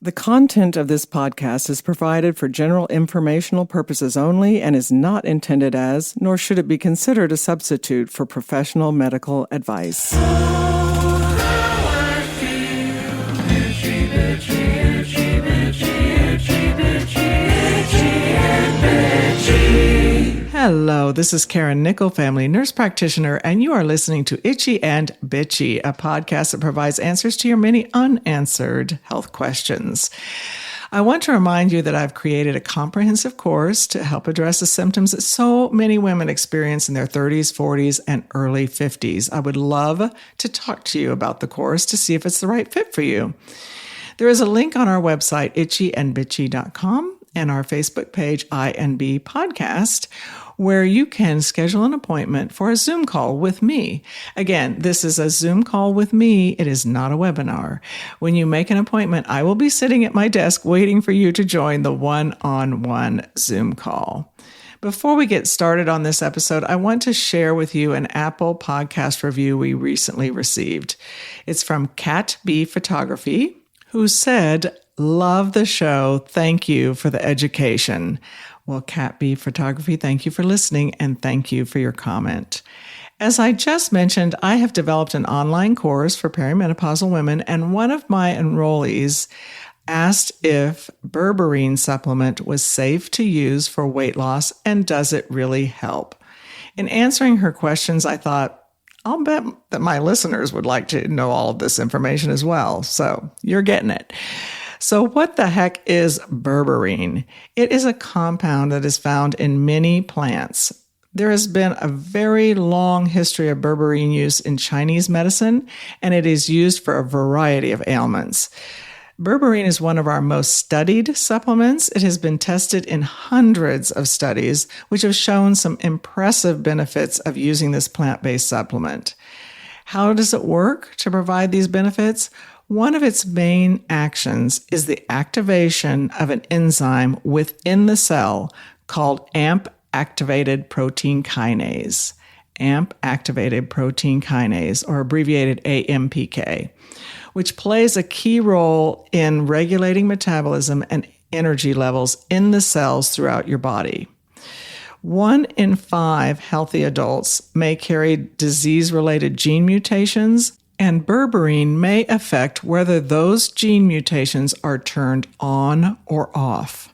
The content of this podcast is provided for general informational purposes only and is not intended as, nor should it be considered a substitute for professional medical advice. Hello, this is Karen Nickel, family nurse practitioner, and you are listening to Itchy and Bitchy, a podcast that provides answers to your many unanswered health questions. I want to remind you that I've created a comprehensive course to help address the symptoms that so many women experience in their 30s, 40s, and early 50s. I would love to talk to you about the course to see if it's the right fit for you. There is a link on our website, itchyandbitchy.com, and our Facebook page, INB Podcast, where you can schedule an appointment for a Zoom call with me. Again, this is a Zoom call with me. It is not a webinar. When you make an appointment, I will be sitting at my desk waiting for you to join the one-on-one Zoom call. Before we get started on this episode, I want to share with you an Apple podcast review we recently received. It's from Cat B Photography, who said, "Love the show. Thank you for the education." Well, Cat B Photography, thank you for listening and thank you for your comment. As I just mentioned, I have developed an online course for perimenopausal women, and one of my enrollees asked if Berberine supplement was safe to use for weight loss and does it really help? In answering her questions, I thought, I'll bet that my listeners would like to know all of this information as well. So you're getting it. So what the heck is berberine? It is a compound that is found in many plants. There has been a very long history of berberine use in Chinese medicine, and it is used for a variety of ailments. Berberine is one of our most studied supplements. It has been tested in hundreds of studies, which have shown some impressive benefits of using this plant-based supplement. How does it work to provide these benefits? One of its main actions is the activation of an enzyme within the cell called AMP-activated protein kinase. AMP-activated protein kinase, or abbreviated AMPK, which plays a key role in regulating metabolism and energy levels in the cells throughout your body. 1 in 5 healthy adults may carry disease-related gene mutations, and berberine may affect whether those gene mutations are turned on or off.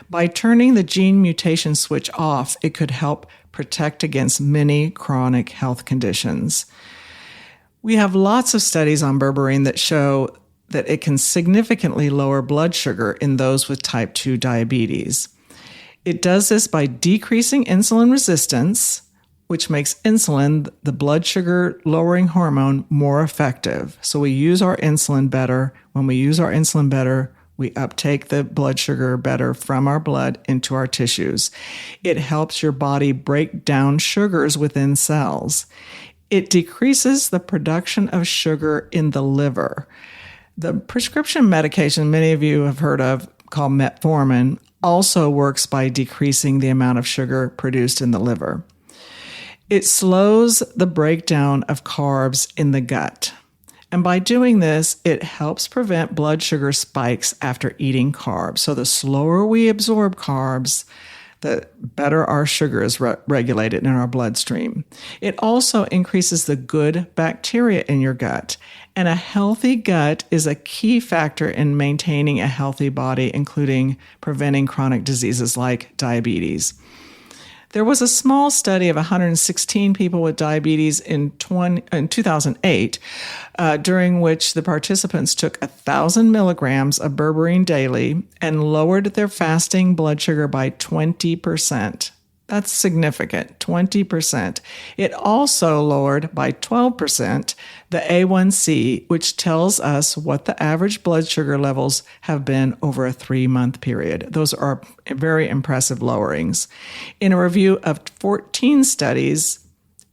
By turning the gene mutation switch off, it could help protect against many chronic health conditions. We have lots of studies on berberine that show that it can significantly lower blood sugar in those with type 2 diabetes. It does this by decreasing insulin resistance, which makes insulin, the blood sugar lowering hormone, more effective. So we use our insulin better. When we use our insulin better, we uptake the blood sugar better from our blood into our tissues. It helps your body break down sugars within cells. It decreases the production of sugar in the liver. The prescription medication many of you have heard of, called metformin, also works by decreasing the amount of sugar produced in the liver. It slows the breakdown of carbs in the gut. And by doing this, it helps prevent blood sugar spikes after eating carbs. So the slower we absorb carbs, the better our sugar is regulated in our bloodstream. It also increases the good bacteria in your gut. And a healthy gut is a key factor in maintaining a healthy body, including preventing chronic diseases like diabetes. There was a small study of 116 people with diabetes in 2008, during which the participants took 1,000 milligrams of berberine daily and lowered their fasting blood sugar by 20%. That's significant, 20%. It also lowered by 12% the A1C, which tells us what the average blood sugar levels have been over a 3-month period. Those are very impressive lowerings. In a review of 14 studies,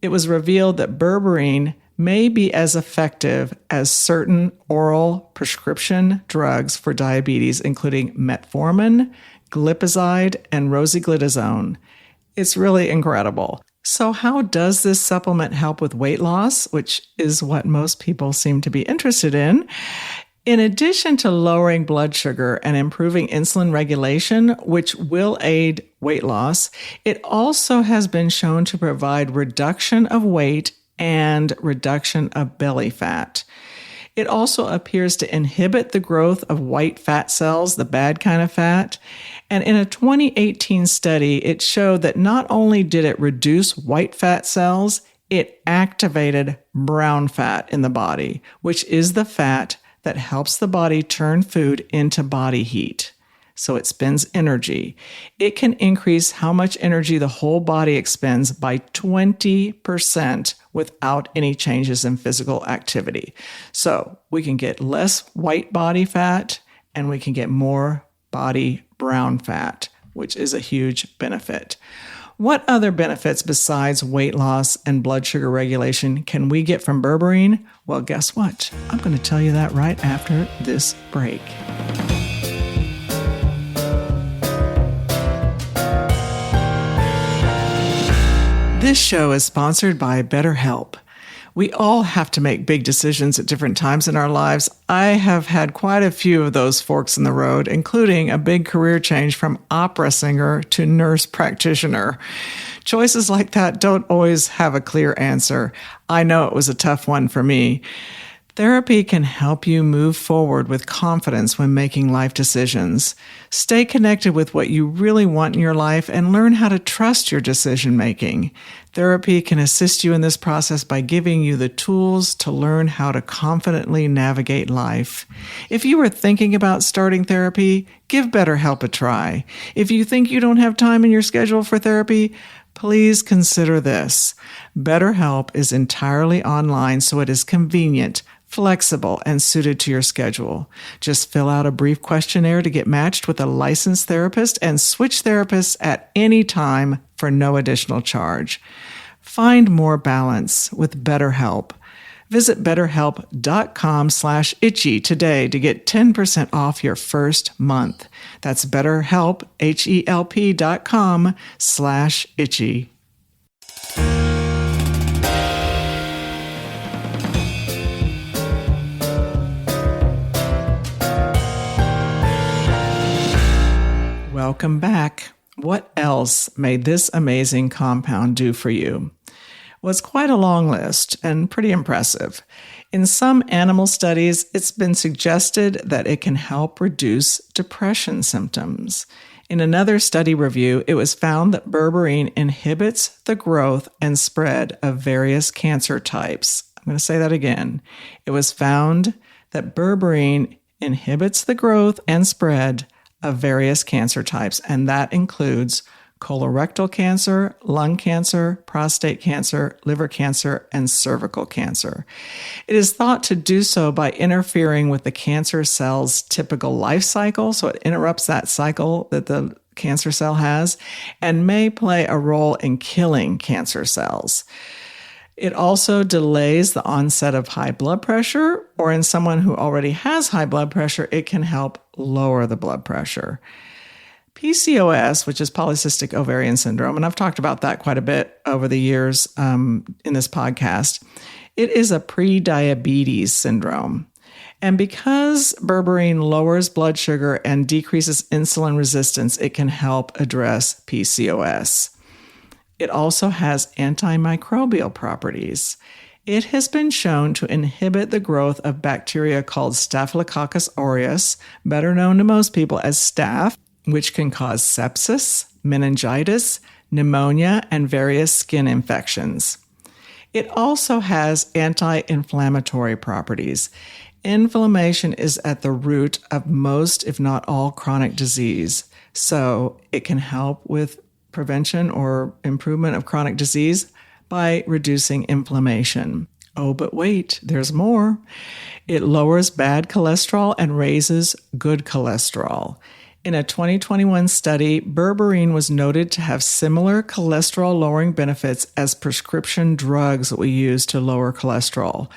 it was revealed that berberine may be as effective as certain oral prescription drugs for diabetes, including metformin, glipizide, and rosiglitazone. It's really incredible. So how does this supplement help with weight loss, which is what most people seem to be interested in? In addition to lowering blood sugar and improving insulin regulation, which will aid weight loss, it also has been shown to provide reduction of weight and reduction of belly fat. It also appears to inhibit the growth of white fat cells, the bad kind of fat. And in a 2018 study, it showed that not only did it reduce white fat cells, it activated brown fat in the body, which is the fat that helps the body turn food into body heat. So it spends energy. It can increase how much energy the whole body expends by 20% without any changes in physical activity. So we can get less white body fat and we can get more body brown fat, which is a huge benefit. What other benefits besides weight loss and blood sugar regulation can we get from berberine? Well, guess what? I'm going to tell you that right after this break. This show is sponsored by BetterHelp. We all have to make big decisions at different times in our lives. I have had quite a few of those forks in the road, including a big career change from opera singer to nurse practitioner. Choices like that don't always have a clear answer. I know it was a tough one for me. Therapy can help you move forward with confidence when making life decisions. Stay connected with what you really want in your life and learn how to trust your decision making. Therapy can assist you in this process by giving you the tools to learn how to confidently navigate life. If you are thinking about starting therapy, give BetterHelp a try. If you think you don't have time in your schedule for therapy, please consider this. BetterHelp is entirely online, so it is convenient, flexible, and suited to your schedule. Just fill out a brief questionnaire to get matched with a licensed therapist and switch therapists at any time for no additional charge. Find more balance with BetterHelp. Visit betterhelp.com/itchy today to get 10% off your first month. That's BetterHelp, HELP.com/itchy. Welcome back. What else may this amazing compound do for you? Well, it's quite a long list and pretty impressive. In some animal studies, it's been suggested that it can help reduce depression symptoms. In another study review, it was found that berberine inhibits the growth and spread of various cancer types. I'm going to say that again. It was found that berberine inhibits the growth and spread of various cancer types, and that includes colorectal cancer, lung cancer, prostate cancer, liver cancer, and cervical cancer. It is thought to do so by interfering with the cancer cell's typical life cycle, so it interrupts that cycle that the cancer cell has, and may play a role in killing cancer cells. It also delays the onset of high blood pressure, or in someone who already has high blood pressure, it can help lower the blood pressure. PCOS, which is polycystic ovarian syndrome, and I've talked about that quite a bit over the years in this podcast, it is a prediabetes syndrome. And because berberine lowers blood sugar and decreases insulin resistance, it can help address PCOS. It also has antimicrobial properties. It has been shown to inhibit the growth of bacteria called Staphylococcus aureus, better known to most people as staph, which can cause sepsis, meningitis, pneumonia, and various skin infections. It also has anti-inflammatory properties. Inflammation is at the root of most, if not all, chronic disease. So it can help with prevention or improvement of chronic disease by reducing inflammation. Oh, but wait, there's more. It lowers bad cholesterol and raises good cholesterol. In a 2021 study, berberine was noted to have similar cholesterol-lowering benefits as prescription drugs that we use to lower cholesterol,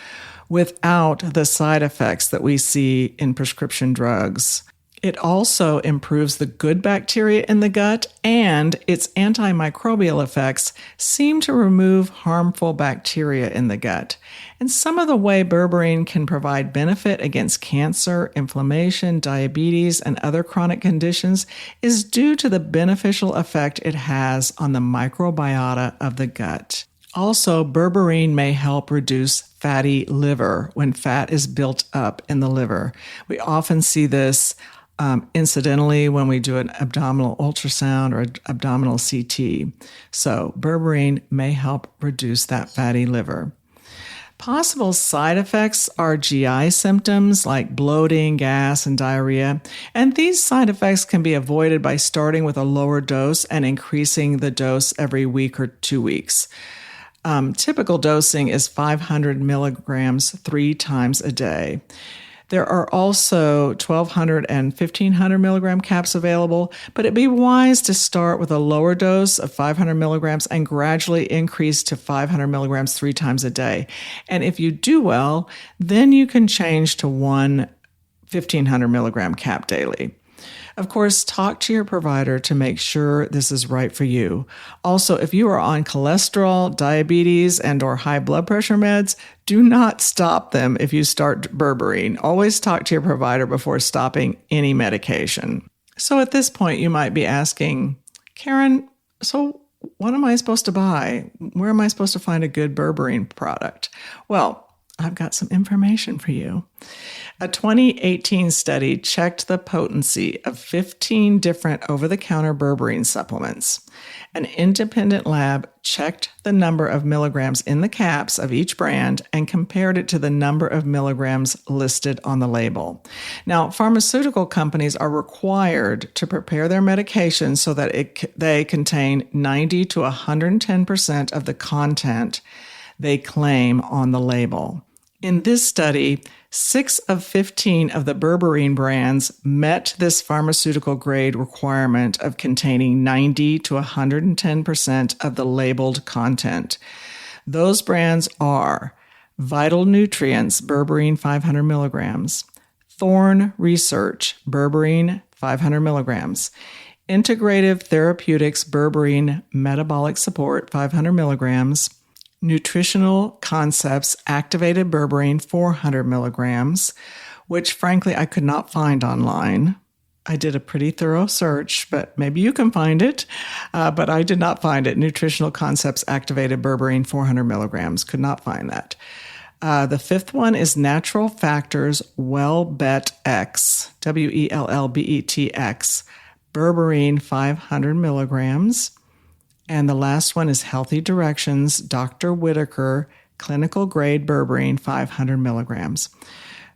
without the side effects that we see in prescription drugs. It also improves the good bacteria in the gut, and its antimicrobial effects seem to remove harmful bacteria in the gut. And some of the way berberine can provide benefit against cancer, inflammation, diabetes, and other chronic conditions is due to the beneficial effect it has on the microbiota of the gut. Also, berberine may help reduce fatty liver when fat is built up in the liver. We often see this incidentally when we do an abdominal ultrasound or abdominal CT. So berberine may help reduce that fatty liver. Possible side effects are GI symptoms like bloating, gas, and diarrhea. And these side effects can be avoided by starting with a lower dose and increasing the dose every week or 2 weeks. Typical dosing is 500 milligrams 3 times a day. There are also 1,200 and 1,500 milligram caps available, but it'd be wise to start with a lower dose of 500 milligrams and gradually increase to 500 milligrams 3 times a day. And if you do well, then you can change to one 1,500 milligram cap daily. Of course, talk to your provider to make sure this is right for you. Also, if you are on cholesterol, diabetes, and or high blood pressure meds, do not stop them if you start berberine. Always talk to your provider before stopping any medication. So at this point, you might be asking, Karen, so what am I supposed to buy? Where am I supposed to find a good berberine product? Well, I've got some information for you. A 2018 study checked the potency of 15 different over-the-counter berberine supplements. An independent lab checked the number of milligrams in the caps of each brand and compared it to the number of milligrams listed on the label. Now, pharmaceutical companies are required to prepare their medications so that they contain 90 to 110% of the content they claim on the label. In this study, 6 of 15 of the berberine brands met this pharmaceutical grade requirement of containing 90 to 110% of the labeled content. Those brands are Vital Nutrients, berberine 500 milligrams, Thorne Research, berberine 500 milligrams, Integrative Therapeutics, berberine metabolic support 500 milligrams, Nutritional Concepts Activated Berberine 400 milligrams, which frankly I could not find online. I did a pretty thorough search, but maybe you can find it, but I did not find it. Nutritional Concepts Activated Berberine 400 milligrams, could not find that. The fifth one is Natural Factors Wellbet X, WELLBETX, berberine 500 milligrams. And the last one is Healthy Directions, Dr. Whitaker, clinical grade berberine, 500 milligrams.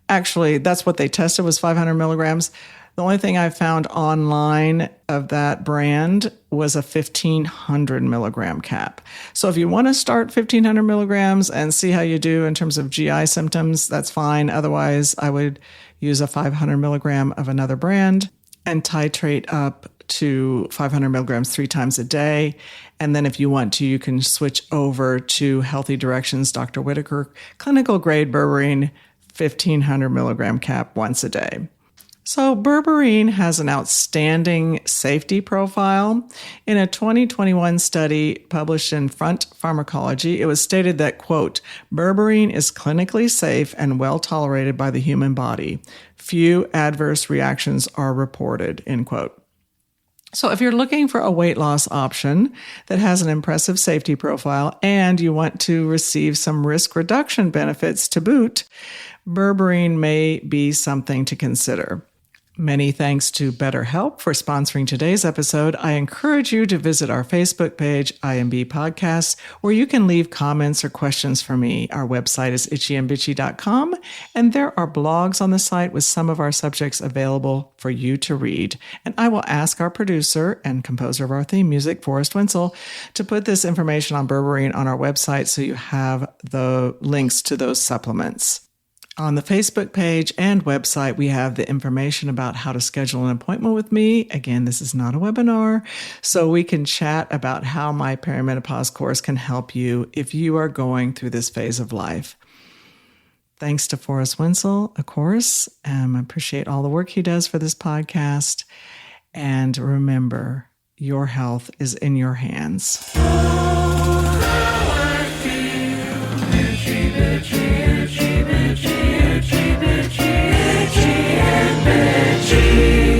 Actually, that's what they tested was 500 milligrams. The only thing I found online of that brand was a 1,500 milligram cap. So if you want to start 1,500 milligrams and see how you do in terms of GI symptoms, that's fine. Otherwise, I would use a 500 milligram of another brand and titrate up to 500 milligrams 3 times a day. And then if you want to, you can switch over to Healthy Directions, Dr. Whitaker, clinical grade berberine, 1,500 milligram cap once a day. So berberine has an outstanding safety profile. In a 2021 study published in Front Pharmacology, it was stated that, quote, berberine is clinically safe and well tolerated by the human body. Few adverse reactions are reported, end quote. So if you're looking for a weight loss option that has an impressive safety profile and you want to receive some risk reduction benefits to boot, berberine may be something to consider. Many thanks to BetterHelp for sponsoring today's episode. I encourage you to visit our Facebook page, IMB Podcasts, where you can leave comments or questions for me. Our website is itchyandbitchy.com, and there are blogs on the site with some of our subjects available for you to read. And I will ask our producer and composer of our theme music, Forrest Wenzel, to put this information on berberine on our website so you have the links to those supplements. On the Facebook page and website, we have the information about how to schedule an appointment with me. Again, this is not a webinar, so we can chat about how my perimenopause course can help you if you are going through this phase of life. Thanks to Forrest Winsel, of course. I appreciate all the work he does for this podcast. And remember, your health is in your hands. Oh, how I feel. Itchy, bitchy, itchy, bitchy, itchy, bitchy, itchy and bitchy.